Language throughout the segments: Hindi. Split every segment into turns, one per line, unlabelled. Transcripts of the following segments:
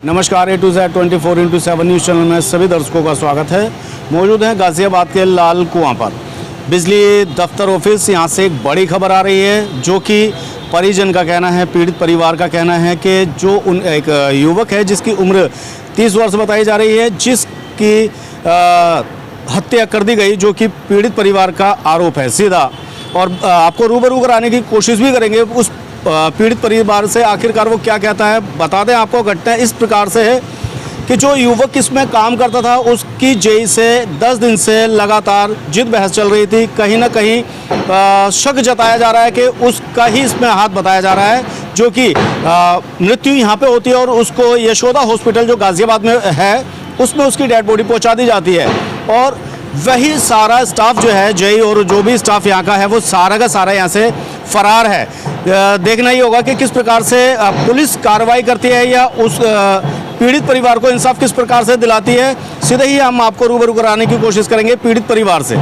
नमस्कार, A to Z 24/7 news channel में सभी दर्शकों का स्वागत है। मौजूद हैं गाज़ियाबाद के लाल कुआं पर। बिजली दफ्तर ऑफिस, यहाँ से एक बड़ी खबर आ रही है जो कि परिजन का कहना है, पीड़ित परिवार का कहना है कि जो एक युवक है जिसकी उम्र 30 वर्ष बताई जा रही है, जिसकी हत्या कर दी गई, जो कि पीड़ित परिवार का आरोप है सीधा। और आपको रूबरू कराने की कोशिश भी करेंगे उस पीड़ित परिवार से, आखिरकार वो क्या कहता है। बता दें आपको, घटना इस प्रकार से है कि जो युवक इसमें काम करता था उसकी जेई से 10 दिन से लगातार जिद बहस चल रही थी। कहीं ना कहीं शक जताया जा रहा है कि उसका ही इसमें हाथ बताया जा रहा है, जो कि मृत्यु यहाँ पे होती है और उसको यशोदा हॉस्पिटल जो गाज़ियाबाद में है उसमें उसकी डेड बॉडी पहुँचा दी जाती है। और वही सारा स्टाफ जो है, जेई और जो भी स्टाफ यहाँ का है, वो सारा का सारा यहाँ से फरार है। देखना ही होगा कि किस प्रकार से पुलिस कार्रवाई करती है या उस पीड़ित परिवार को इंसाफ किस प्रकार से दिलाती है। सीधे ही हम आपको रूबरू कराने की कोशिश करेंगे पीड़ित परिवार से।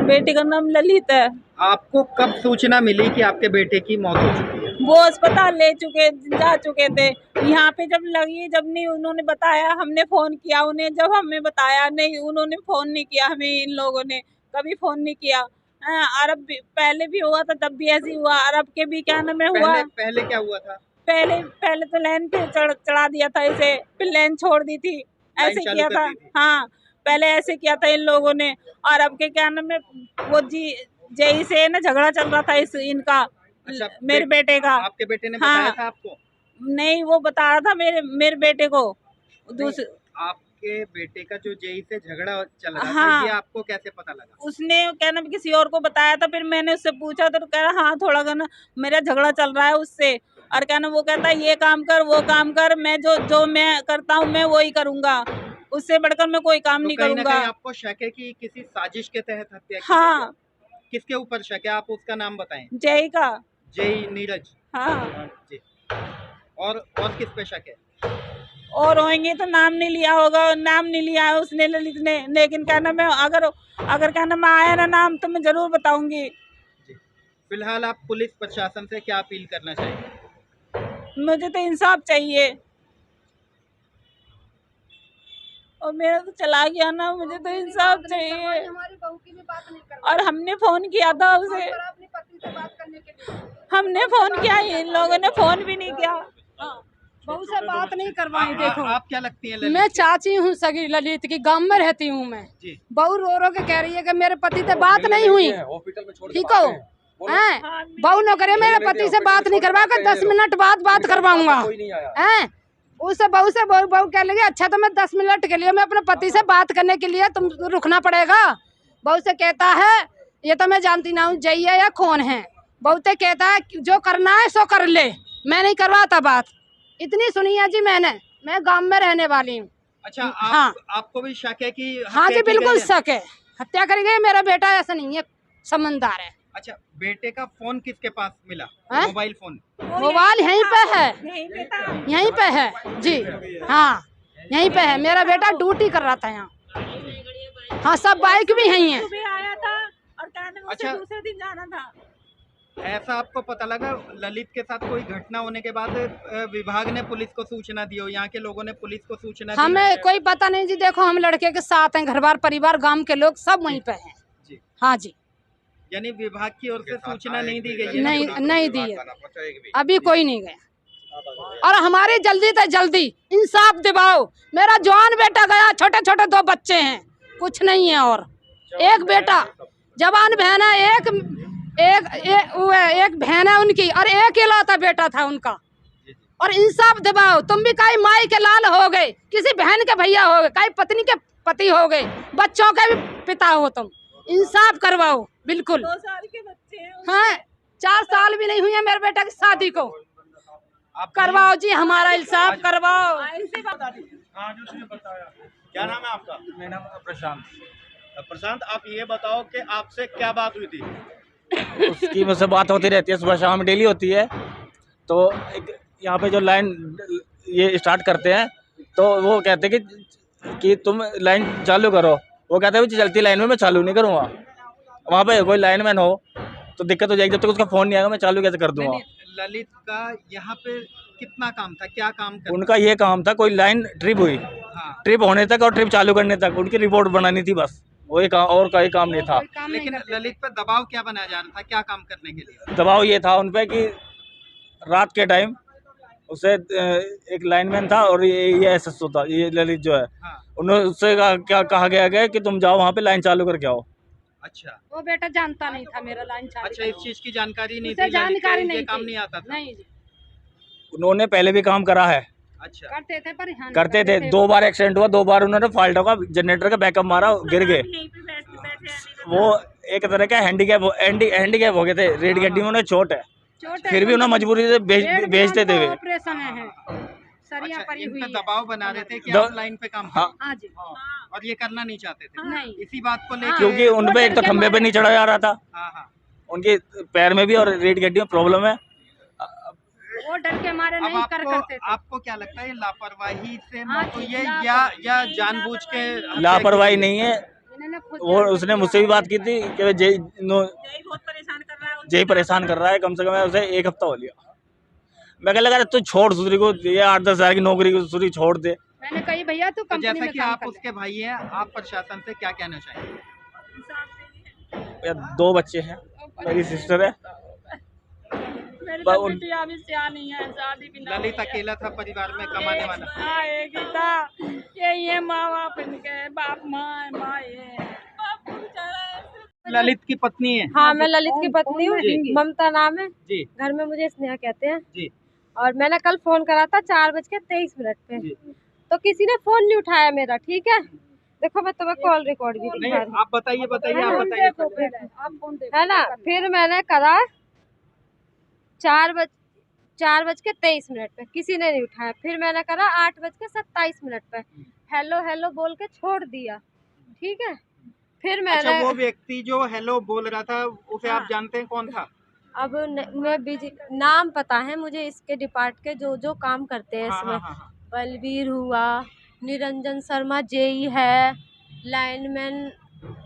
बेटे का नाम ललित है।
आपको कब सूचना मिली कि आपके बेटे की मौत हो चुकी है?
वो अस्पताल जा चुके थे। यहाँ पे जब लगी, जब नहीं उन्होंने बताया, हमने फोन किया उन्हें, जब हमें बताया नहीं, उन्होंने फोन नहीं किया हमें, इन लोगों ने कभी फोन नहीं किया। अरब पहले भी हुआ था, तब भी ऐसे हुआ। अरब के भी क्या नाम है हुआ।
पहले क्या हुआ था?
पहले तो लाइन पे चढ़ा दिया था इसे, फिर लाइन छोड़ दी थी, ऐसे किया था। हाँ, पहले ऐसे किया था इन लोगों ने। और अब के क्या नाम है, वो जेई से ना झगड़ा चल रहा था इनका।
अच्छा,
मेरे बेटे का।
आपके बेटे ने बताया था आपको?
नहीं, वो बता रहा था मेरे बेटे को।
आपके बेटे का जो जेई से झगड़ा चल रहा
हाँ,
था, ये आपको कैसे पता लगा?
उसने क्या नाम किसी और को बताया था। फिर मैंने उससे पूछा तो कह रहा हाँ, थोड़ा ना मेरा झगड़ा चल रहा है उससे। और क्या ना वो कहता है ये काम कर, वो काम कर, मैं जो मैं करता हूँ मैं वही करूँगा, उससे बढ़कर मैं कोई काम नहीं
कहीं ना
करूँगा।
कहीं आपको शक है कि किसी साजिश के तहत हत्या की?
हाँ।
किसके ऊपर शक है? आप उसका नाम बताएं।
जेई का।
जेई नीरज।
हाँ
जी। और किस पे शक है?
और होंगे तो नाम नहीं लिया होगा, नाम नहीं लिया है उसने, ललित ने। लेकिन क्या नाम है, अगर क्या नाम आया ना नाम तो मैं जरूर बताऊंगी।
जी। फिलहाल आप पुलिस प्रशासन से क्या अपील करना चाहेंगे?
मुझे तो इंसाफ चाहिए। और मेरा तो चला गया ना, मुझे तो इंसाफ चाहिए। और हमने फोन किया था उसे, हमने फोन किया, इन लोगों ने फोन भी नहीं किया।
बहू से बात नहीं करवाई। देखो,
आप क्या लगती है?
मैं चाची हूँ सगी ललित की, गांव में रहती हूँ मैं। बहू रो के कह रही है कि मेरे पति से बात नहीं हुई। ठीक हो, बहू न करे, मेरे पति से बात नहीं करवा कर 10 मिनट बाद बात करवाऊंगा। उससे बहू कह लगी अच्छा तो मैं 10 मिनट के लिए मैं अपने पति से बात करने के लिए तुम रुकना पड़ेगा। बहू से कहता है ये तो मैं जानती ना हूँ जई है या कौन है। बहू से कहता है जो करना है सो कर ले, मैं नहीं करवाता बात। इतनी सुनी है जी मैंने, मैं गांव में रहने वाली हूँ।
अच्छा,
हाँ,
आपको भी शक है कि?
हाँ जी, बिल्कुल शक है, हत्या कर गई। मेरा बेटा ऐसा नहीं है, समझदार है।
अच्छा, बेटे का फोन किसके पास मिला? Mobile phone?
मोबाइल यहीं पे है, यहीं पे है जी। हाँ, यहीं पे है। मेरा बेटा ड्यूटी कर रहा था यहाँ। हाँ, सब बाइक भी यहीं है।
आया था और
अच्छा,
दूसरे दिन जाना था।
ऐसा आपको पता लगा ललित के साथ कोई घटना होने के बाद विभाग ने पुलिस को सूचना दी हो? यहाँ के लोगों ने पुलिस को सूचना दी?
हमें कोई पता नहीं जी। देखो, हम लड़के के साथ हैं, घर बार परिवार गांव के लोग सब वहीं पे हैं जी। हाँ जी,
यानी विभाग की ओर से सूचना नहीं दी गई?
नहीं दी है, अभी कोई नहीं गया। और हमारी जल्दी से जल्दी इंसाफ दिवाओ। मेरा जवान बेटा गया, छोटे छोटे 2 बच्चे हैं, कुछ नहीं है। और एक बेटा जवान बहन है, एक बहन है उनकी, और एक इकलौता बेटा था उनका। और इंसाफ दिवाओ। तुम भी कई माई के लाल हो गए, किसी बहन के भैया हो गए, कई पत्नी के पति हो गए, बच्चों के भी पिता हो तुम। इंसाफ करवाओ बिल्कुल।
2 साल के बच्चे हैं।
हाँ, 4 साल भी नहीं हुई है मेरे बेटा की शादी को। करवाओ जी, हमारा इंसाफ करवाओ।
क्या नाम है आपका?
मेरा नाम प्रशांत।
प्रशांत, आप ये बताओ कि आपसे क्या बात हुई थी?
उसकी मुझसे बात होती रहती है, सुबह शाम डेली होती है। तो यहाँ पे जो लाइन ये स्टार्ट करते हैं तो वो कहते हैं कि तुम लाइन चालू करो। वो कहते हैं चलती लाइन में मैं चालू नहीं करूँगा। वहाँ पे कोई लाइनमैन हो तो दिक्कत हो जाएगी, जब तक उसका फ़ोन नहीं आएगा मैं चालू कैसे कर दूँगा?
ललित का यहाँ पे कितना काम था, क्या काम करना?
उनका ये काम था, कोई लाइन ट्रिप हुई,
हाँ।
ट्रिप होने तक और ट्रिप चालू करने तक उनकी रिपोर्ट बनानी थी बस, वो एक और कोई काम नहीं था।
लेकिन ललित पर दबाव क्या बनाया जा रहा था, क्या काम करने के लिए?
दबाव ये था उन पे कि रात के टाइम उसे एक लाइनमैन था और ये एसएसओ था, ये ललित जो है,
हाँ।
उन्होंने उससे क्या कहा गया कि तुम जाओ वहाँ पे लाइन चालू करके आओ।
अच्छा
वो बेटा जानता नहीं था मेरा लाइन चालू
अच्छा, इस चीज की जानकारी नहीं
उसे
थी, ललित को
जानकारी
ये
नहीं
काम
थी।
नहीं आता था।
नहीं जी,
उन्होंने पहले भी काम करा है,
अच्छा
करते थे पर हाँ,
करते थे। 2 बार एक्सीडेंट हुआ, 2 बार उन्होंने फाल्ट होगा जनरेटर का बैकअप मारा, गिर गए। वो एक तरह का हैंडीकैप हो गए थे, रेड गड्डी में उन्हें चोट है, फिर भी उन्हें मजबूरी से भेजते थे वे।
ऑपरेशन है, सरिया
अच्छा,
पड़ी
इन
हुई
पे
है।
दबाव बना रहे थे कि
द-
आप लाइन पे काम
हाँ।
करें
हाँ जी,
और ये करना नहीं चाहते थे।
नहीं
इसी बात को लेकर
क्योंकि उन पे एक तो खंबे पे नहीं चढ़ा जा रहा था,
हाँ हाँ।
उनके पैर में भी और रेड गड्डी में प्रॉब्लम है।
वो डर के मारे
अब
नहीं कर करते थे।
आपको क्या लगता है, ये लापरवाही से
हाँ
मौत हुई
जी,
है
लापरवाही।
या जानबूझ के हत्या की
लापरवाही
गई?
नहीं है,
इन्होंने खुद
वो उसने मुझसे भी बात की थी कि जय
बहुत परेशान कर रहा है
जय परेशान कर रहा है, कम से कम उसे 1 हफ्ता हो लिया। मैं कह लगा तू छोड़, दूसरी को ये 8-10 हज़ार की नौकरी को दूसरी छोड़ दे।
मैंने कही भैया तू
तो
कंपनी
जैसा
में
कि
काम
आप
कर ले।
उसके भाई हैं, आप प्रशासन से क्या कहना चाहेंगे?
या 2 बच्चे हैं, मेरी सिस्टर है।
मेरी
बा-
तो
उन-
बिटिया भी सियानी है, शादी भी ना
ललित
हुई है।
अकेला था परिवार में कमाने वाला।
हाँ, एक ही था, यही है माँ बाप इनके, बाप माँ है, माँ ये है। बाप बेचारा ऐसे-
ललित की पत्नी है
हाँ, मैं ललित की पत्नी हूँ,
जी।
ममता नाम है।
जी
घर में मुझे स्नेहा कहते हैं।
जी
और मैंने कल फोन करा था 4:23 पे,
जी।
तो किसी ने फोन नहीं उठाया मेरा। ठीक है, देखो मैं तुम्हें कॉल रिकॉर्ड भी
नहीं,
दिखा रही
आप बताइए आप बताइए
आप
पहले।
है ना। फिर मैंने करा 4:23 पे, किसी ने नहीं उठाया। फिर मैंने करा 8:27 पे, हेलो हेलो बोल के छोड़ दिया। ठीक है, फिर
अच्छा,
मैंने
वो व्यक्ति जो हेलो बोल रहा था उसे आप
हाँ।
जानते हैं कौन था?
अब मैं बिजी, नाम पता है मुझे इसके डिपार्ट के जो जो काम करते हैं
हाँ
इसमें।
हाँ हाँ हाँ।
बलवीर हुआ, निरंजन शर्मा जेई है, लाइनमैन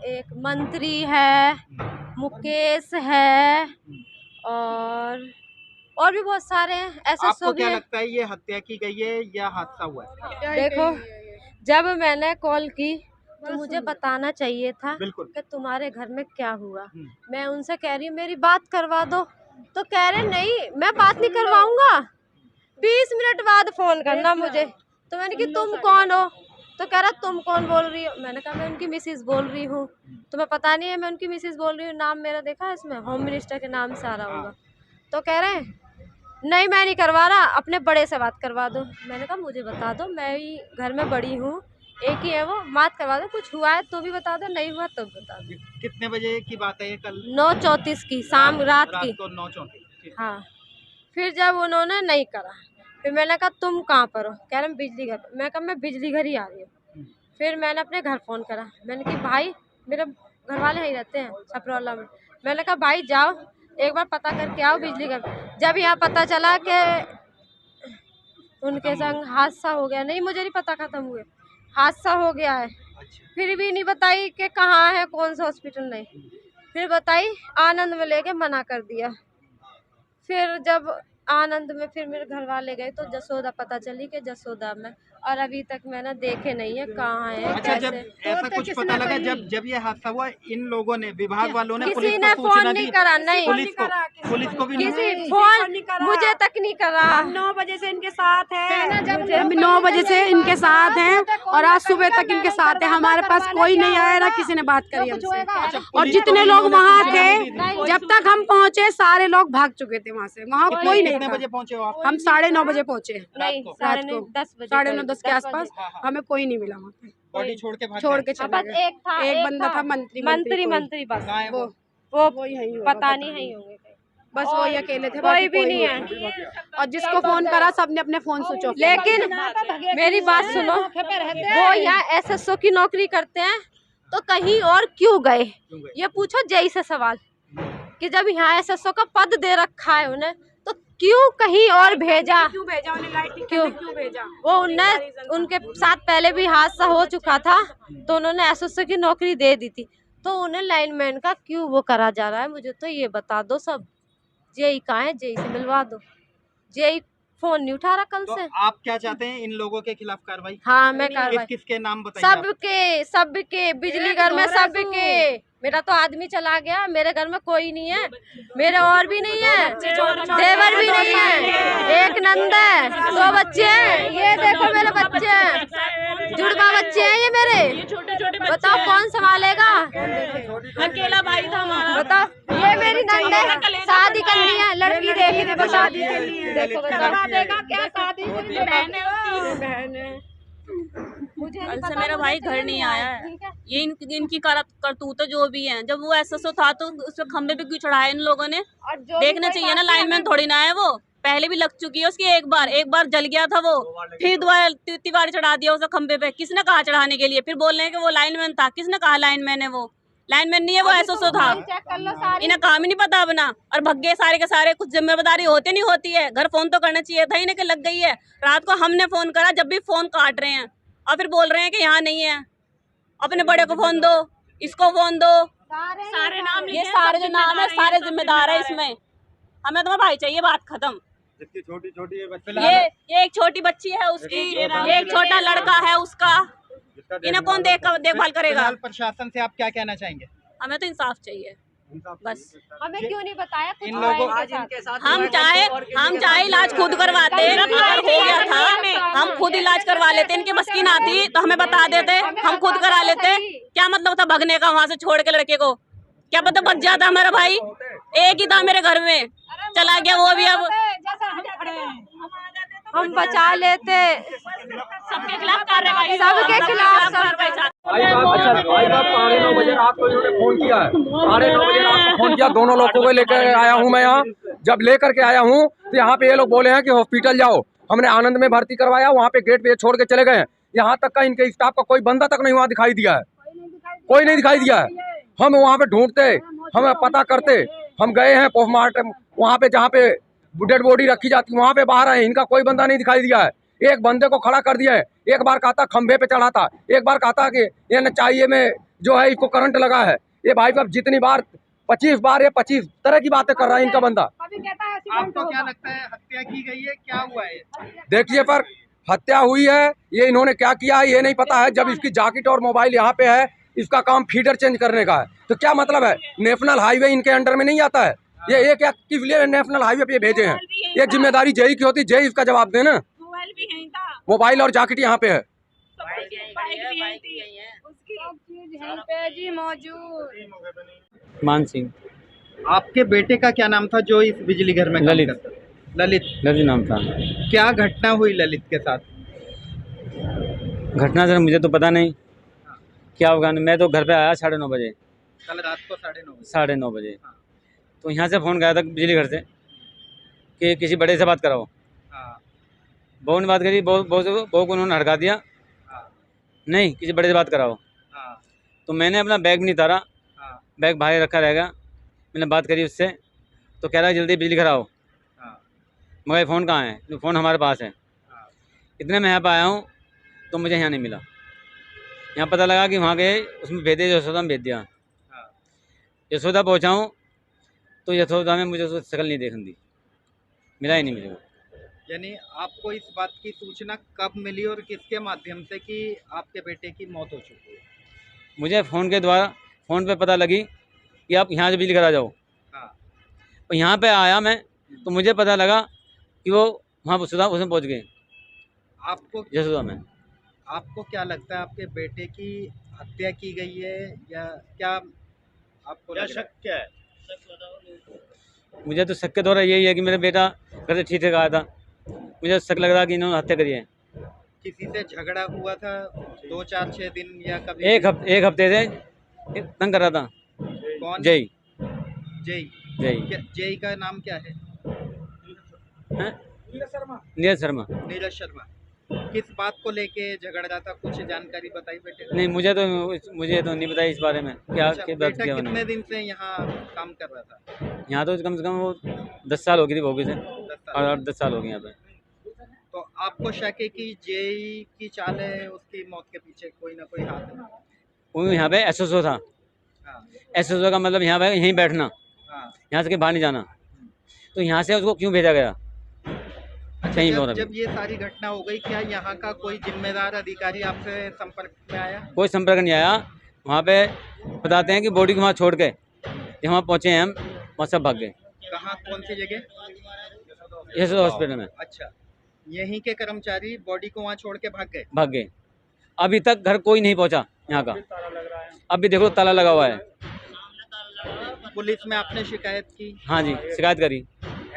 एक मंत्री है, मुकेश है, और भी बहुत सारे हैं। एसएसओ
आपको
भी
क्या
है।
लगता है ये हत्या की गई है या हादसा हुआ है?
देखो, जब मैंने कॉल की तो मुझे बताना चाहिए था
बिल्कुल।
कि तुम्हारे घर में क्या हुआ।
हम्म।
मैं उनसे कह रही हूँ मेरी बात करवा दो, तो कह रहे नहीं मैं बात नहीं करवाऊंगा, 20 मिनट बाद फोन करना मुझे। तो मैंने कि तुम कौन हो? तो कह रहा तुम कौन बोल रही हो? मैंने कहा मैं उनकी मिसेज बोल रही हूँ। तुम्हें पता नहीं है मैं उनकी मिसेज बोल रही हूँ? नाम मेरा देखा है इसमें, होम मिनिस्टर के नाम से आ रहा होगा। तो कह रहे हैं नहीं मैं नहीं करवा रहा, अपने बड़े से बात करवा दो। मैंने कहा मुझे बता दो, मैं ही घर में बड़ी हूँ, एक ही है वो, बात करवा दो। कुछ हुआ है तो भी बता दो, नहीं हुआ तो बता दो।
कितने बजे की बात है ये? कल
9:34 की शाम रात की।
को 9:34।
हाँ, फिर जब उन्होंने नहीं करा, फिर मैंने कहा तुम कहाँ पर हो? कह रहे हम बिजली घर। मैं कहा मैं बिजली घर ही आ रही हूँ। फिर मैंने अपने घर फ़ोन करा, मैंने कहा भाई मेरे घर वाले यहीं रहते हैं छपरौला में। मैंने कहा भाई जाओ एक बार पता करके आओ बिजली घर। जब यहाँ पता चला कि उनके संग हादसा हो गया, नहीं मुझे नहीं पता खत्म हुए, हादसा हो गया है। फिर भी नहीं बताई कि कहाँ है, कौन सा हॉस्पिटल, नहीं। फिर बताई आनंद में लेके मना कर दिया। फिर जब आनंद में फिर मेरे घर वाले गए तो जसोदा पता चली कि जसोदा में, और अभी तक मैंने देखे नहीं है कहाँ है।
अच्छा, जब
कैसे
ऐसा कुछ पता लगा, जब ये हादसा हुआ, इन लोगों ने, विभाग वालों ने
किसी
पुलिस
ने
को
फोन
सूचना
नहीं
दी?
करा, नहीं
पुलिस को भी नहीं?
किसी फोन मुझे तक नहीं करा।
9 बजे से इनके साथ है,
मुझे
9 बजे से इनके साथ हैं और आज सुबह तक इनके साथ है। हमारे पास कोई नहीं आया, ना किसी ने बात करी हमसे। और
पुलिस
जितने
को
लोग
इन्होंने
वहाँ
सूचना
थे,
नहीं दी?
जब तक हम पहुँचे सारे लोग भाग चुके थे वहाँ से। वहाँ कोई नहीं
कितने
था।
बजे पहुंचे हो आप?
हम 9:30 बजे पहुँचे,
नहीं,
रात को
10 बजे
9:30 के आसपास।
हाँ, हाँ।
हमें कोई नहीं मिला वहाँ पे,
बॉडी छोड़ के भाग
छोड़
गए?
के चले
बस
गए।
एक था,
एक बंदा था मंत्री
मंत्री बस
कहाँ है वो?
वो
यहीं होगा,
पता नहीं है होंगे कहीं।
बस वही अकेले थे,
कोई
बाकी
भी नहीं
था।
है।
और जिसको फोन करा सबने अपने फोन स्विच ऑफ।
लेकिन मेरी बात सुनो, वो यहाँ एसएसओ की नौकरी करते हैं तो कहीं और क्यों गए? ये पूछो जय से सवाल कि जब यहाँ एसएसओ का पद दे रखा है उन्हें, तो क्यों कहीं और भेजा?
क्यों भेजा उन्हें? लाइटिंग
क्यों?
क्यों भेजा?
वो उनके साथ पहले भी हादसा हो चुका था तो उन्होंने एसएसओ की नौकरी दे दी थी, तो उन्हें लाइनमैन का क्यों वो करा जा रहा है? मुझे तो ये बता दो सब। जेई कहाँ है? जेई से मिलवा दो। जेई फोन नहीं उठा रहा कल
तो
से।
आप क्या चाहते हैं इन लोगों के खिलाफ कार्रवाई?
हाँ मैं कार्रवाई,
किसके नाम बताइए आप?
सबके बिजली घर में सबके। मेरा तो आदमी चला गया, मेरे घर में कोई नहीं है, मेरे और भी नहीं है, देवर भी नहीं है, एक नंद है, 2 बच्चे हैं, ये देखो मेरे बच्चे हैं, जुड़वा बच्चे हैं ये मेरे। बताओ कौन संभालेगा?
अकेला भाई था हमारा।
बताओ ये मेरी नंद है, शादी करनी है, लड़की देखी थी, शादी करनी है, देखो करवा देगा क्या? शादी बहन है। मुझे
कल से मेरा भाई घर नहीं आया है। ये इनकी करतूत जो भी है। जब वो SSO था तो उसके खंबे पे क्यों चढ़ाया इन लोगों ने? देखना चाहिए ना, लाइनमैन थोड़ी ना है वो। पहले भी लग चुकी है उसकी एक बार जल गया था वो, फिर दोबारा तिवारी चढ़ा दिया उसे खंबे पे। किसने कहा चढ़ाने के लिए? फिर बोल रहे हैं कि वो लाइनमैन था। किसने कहा लाइनमैन है? वो लाइनमैन नहीं है, वो SSO था। इन्हें काम ही नहीं पता अपना और भग्गे सारे के सारे। कुछ जिम्मेदारी होती नहीं होती है। घर फोन तो करना चाहिए था, इन्हें कि लग गई है। रात को हमने फोन करा, जब भी फोन काट रहे हैं और फिर बोल रहे हैं कि यहाँ नहीं है। अपने बड़े को फोन दो, इसको फोन दो, सारे नाम, ये सारे जो नाम है सारे जिम्मेदार है इसमें। हमें तुम्हारा भाई चाहिए, बात खत्म। ये एक छोटी बच्ची है उसकी, ये एक छोटा लड़का है उसका। इन्हें कौन देखभाल करेगा?
प्रशासन से आप क्या कहना चाहेंगे?
हमें तो इंसाफ चाहिए बस।
हमें क्यों नहीं बताया कुछ?
इन लोगों
हम चाहे इलाज खुद करवाते, अगर हो गया था हम खुद इलाज करवा लेते। इनकी बस की ना थी तो हमें बता देते, हम खुद करा लेते। क्या मतलब था भगने का वहां से छोड़ के लड़के को? क्या पता बच जाता हमारा भाई। एक ही था मेरे घर में, चला गया वो भी। अब
हम बचा लेते,
सबके खिलाफ कार्रवाई,
सबके खिलाफ।
भाई साहब 9:30 बजे रात को इन्होंने फोन किया है, 9:30 बजे रात को फोन किया। दोनों लोगों को लेकर आया हूँ मैं यहाँ। जब लेकर के आया हूँ तो यहाँ पे ये लोग बोले हैं कि हॉस्पिटल जाओ। हमने आनंद में भर्ती करवाया, वहाँ पे गेट पे छोड़ के चले गए। यहाँ तक का इनके स्टाफ का कोई बंदा तक नहीं वहाँ दिखाई दिया है, कोई नहीं दिखाई दिया है। हम वहाँ पे ढूंढते, हम पता करते, हम गए हैं पोस्टमार्टम वहाँ पे जहाँ पे डेड बॉडी रखी जाती, वहाँ पे बाहर आए, इनका कोई बंदा नहीं दिखाई दिया है। एक बंदे को खड़ा कर दिया है, एक बार कहा था खंभे पे चढ़ा था, एक बार कहा था कि ये नचाइए में जो है इसको करंट लगा है। ये भाई साहब जितनी बार 25 बार ये 25 तरह की बातें कर रहा है इनका बंदा।
आपको क्या लगता है हत्या की गई है? क्या हुआ है?
देखिए पर हत्या हुई है, ये इन्होंने क्या किया है ये नहीं पता है। जब इसकी जैकेट और मोबाइल यहाँ पे है, इसका काम फीडर चेंज करने का है, तो क्या मतलब है? नेशनल हाईवे इनके अंडर में नहीं आता है। ये क्या किस लिए नेशनल हाईवे पे भेजे हैं? ये जिम्मेदारी जेई की होती, जेई इसका जवाब देना। मोबाइल और जैकेट यहाँ पे है।
मान सिंह।
आपके बेटे का क्या नाम था जो इस बिजली घर में काम
ललित।
करता था? ललित
नाम था।
क्या घटना हुई ललित के साथ?
घटना सर मुझे तो पता नहीं क्या होगा। मैं तो घर पे आया 9:30 बजे,
कल रात को 9:30 बजे।
9:30 बजे। तो यहाँ से फ़ोन गया था बिजली घर से कि किसी बड़े से बात कराओ।
हाँ,
बहू ने बात करी, बहू को उन्होंने हड़का दिया,
हाँ,
नहीं किसी बड़े से बात कराओ।
हाँ,
तो मैंने अपना बैग नहीं उतारा,
हाँ,
बैग बाहर रखा रहेगा। मैंने बात करी उससे, तो कह रहा है जल्दी बिजली घर आओ।
हाँ,
मगर फ़ोन कहाँ है? तो फ़ोन हमारे पास है।
हाँ,
इतने में यहाँ पर आया हूँ तो मुझे यहाँ नहीं मिला। यहाँ पता लगा कि वहाँ गए, उसमें भेज दिया, यशोदा में भेज दिया।
हाँ।
यशोदा पहुँचा हूँ तो यशोदा में मुझे उसकी शक्ल नहीं देखने दी, मिला ही नहीं मुझे।
यानी आपको इस बात की सूचना कब मिली और किसके माध्यम से कि आपके बेटे की मौत हो चुकी है?
मुझे फ़ोन के द्वारा, फ़ोन पे पता लगी कि आप यहाँ से बिजली घर आ जाओ।
हाँ,
और यहाँ पे आया मैं तो मुझे पता लगा कि वो वहाँ उसमें पहुँच गए,
आपको
यशोदा में।
आपको क्या लगता है आपके बेटे की हत्या की गई है या क्या? आपको क्या शक क्या है?
मुझे तो शक के द्वारा यही है कि मेरा बेटा घर से ठीक ठाक आया था। मुझे शक लग रहा कि इन्होंने हत्या करी है।
किसी से झगड़ा हुआ था 2, 4, 6 दिन या कभी?
एक हफ्ते से तंग कर रहा था।
कौन?
जय
जय।
जय
जय का नाम क्या है?
नीरज शर्मा।
नीरज शर्मा। किस बात को लेके झगड़ा था? कुछ जानकारी बताई बेटे?
नहीं मुझे तो नहीं पता इस बारे में क्या
अच्छा,
किस बात
बेटा
किया
कितने दिन से यहाँ काम कर रहा था?
यहाँ तो कम से कम वो 10 साल हो गई थी भोगी से,
10 साल।
और 10 साल हो गए यहाँ पे।
तो आपको शक है कि जेई की चाल है, उसकी मौत के पीछे कोई ना कोई हाथ है?
वो यहाँ पे SSO था।
हाँ,
SSO का मतलब यहाँ पे यहीं बैठना,
हाँ।
यहाँ से बाहर नहीं जाना। तो यहाँ से उसको क्यों भेजा गया? चाहिए और
जब ये सारी घटना हो गई, क्या यहाँ का कोई जिम्मेदार अधिकारी आपसे संपर्क में आया?
कोई संपर्क नहीं आया। वहाँ पे बताते हैं कि बॉडी को वहाँ छोड़ के वहाँ पहुँचे हैं हम, वहाँ सब भाग गए।
कहाँ, कौन सी जगह?
यशोदा हॉस्पिटल में।
अच्छा, यहीं के कर्मचारी बॉडी को वहाँ छोड़ के भाग गए।
अभी तक घर कोई नहीं पहुँचा यहाँ का। अभी देखो ताला लगा हुआ है।
पुलिस में आपने शिकायत की?
हाँ जी, शिकायत करी।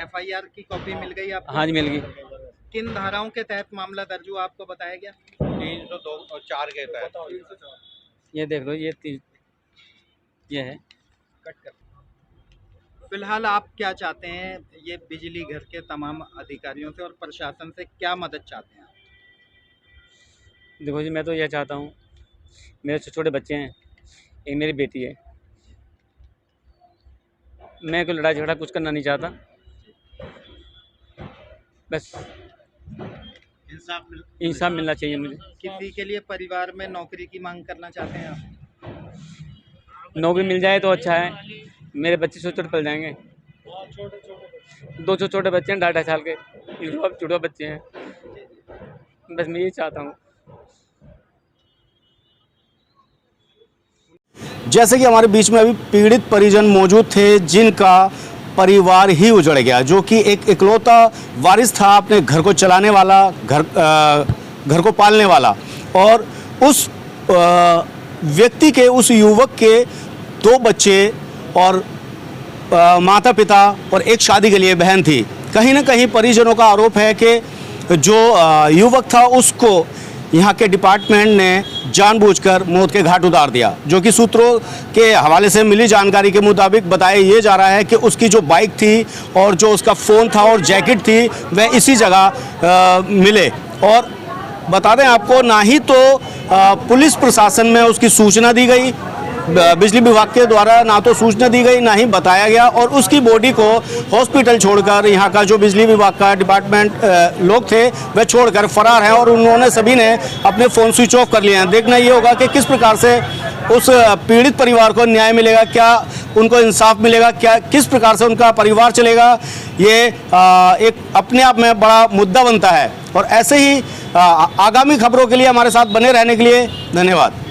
FIR की कॉपी मिल गई आपको?
हाँ जी, मिल गई।
किन धाराओं के तहत मामला दर्ज हुआ आपको बताया गया?
302 और 4 के तहत।
ये देख लो, ये है।
फिलहाल आप क्या चाहते हैं, ये बिजली घर के तमाम अधिकारियों से और प्रशासन से क्या मदद चाहते हैं?
देखो जी, मैं तो यह चाहता हूँ, मेरे छोटे छोटे बच्चे हैं, एक मेरी बेटी है, मैं कोई लड़ाई झगड़ा कुछ करना नहीं चाहता, बस इंसाफ मिलना चाहिए मुझे।
किसी के लिए परिवार में नौकरी की मांग करना चाहते हैं आप?
नौकरी मिल जाए तो अच्छा है। मेरे बच्चे छोटे पल जाएंगे, 2 छोटे बच्चे हैं, 2.5 साल के जुड़वा बच्चे हैं, बस मैं यही चाहता हूँ।
जैसे कि हमारे बीच में अभी पीड़ित परिजन मौजूद थे जिनका परिवार ही उजड़ गया, जो कि एक इकलौता वारिस था अपने घर को चलाने वाला, घर को पालने वाला, और उस व्यक्ति के, उस युवक के 2 बच्चे और माता पिता और एक शादी के लिए बहन थी। कहीं ना कहीं परिजनों का आरोप है कि जो युवक था उसको यहाँ के डिपार्टमेंट ने जानबूझकर मौत के घाट उतार दिया, जो कि सूत्रों के हवाले से मिली जानकारी के मुताबिक बताया ये जा रहा है कि उसकी जो बाइक थी और जो उसका फ़ोन था और जैकेट थी वह इसी जगह मिले। और बता दें आपको, ना ही तो पुलिस प्रशासन में उसकी सूचना दी गई, बिजली विभाग के द्वारा ना तो सूचना दी गई, ना ही बताया गया, और उसकी बॉडी को हॉस्पिटल छोड़कर यहाँ का जो बिजली विभाग का डिपार्टमेंट लोग थे वह छोड़कर फरार हैं, और उन्होंने सभी ने अपने फ़ोन स्विच ऑफ कर लिए हैं। देखना ये होगा कि किस प्रकार से उस पीड़ित परिवार को न्याय मिलेगा, क्या उनको इंसाफ मिलेगा, क्या किस प्रकार से उनका परिवार चलेगा, ये एक अपने आप में बड़ा मुद्दा बनता है। और ऐसे ही आगामी खबरों के लिए हमारे साथ बने रहने के लिए धन्यवाद।